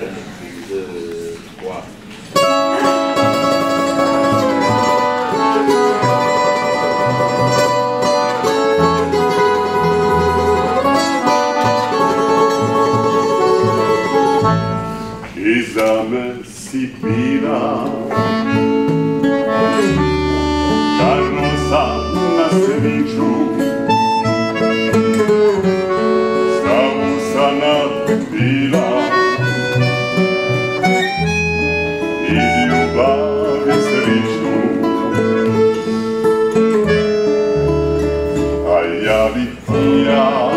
2, 3. Iza me si bila Carnosa na sviču Stavusana bila I ljubavi sriču A ja bi pija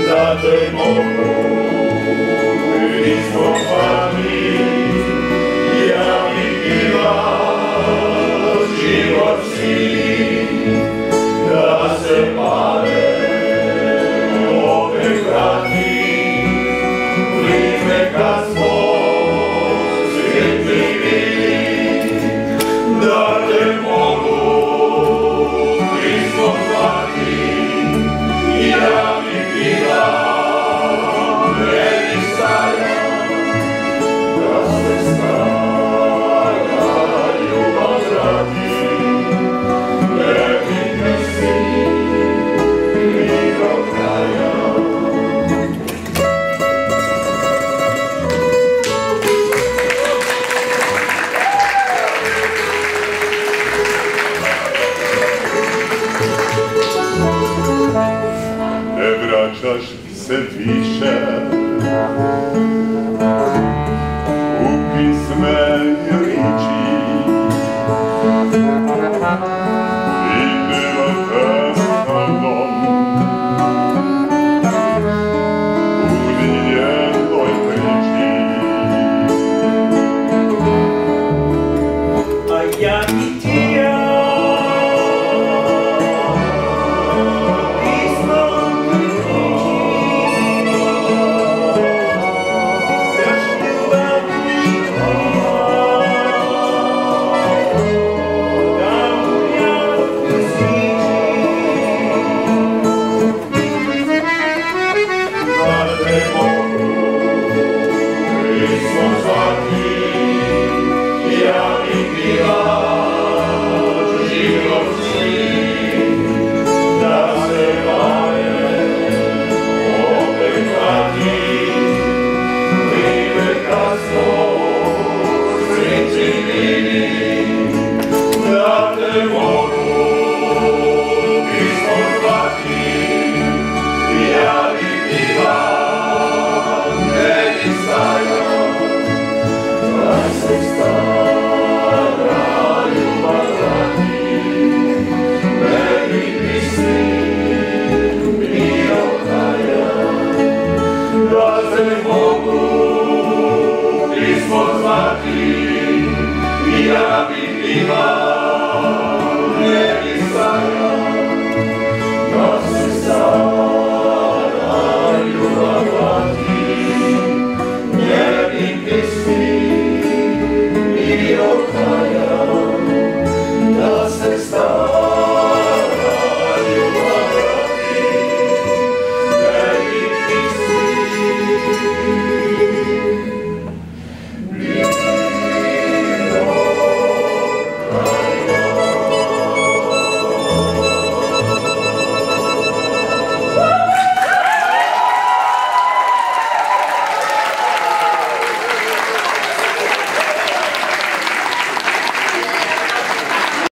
Da te mogu iskopati, ja bi bila život sin, da se pare opet vrati, vrime kad smo sretni bili. Da te mogu iskopati, ja bi bila Ne vraćaš se više u pisme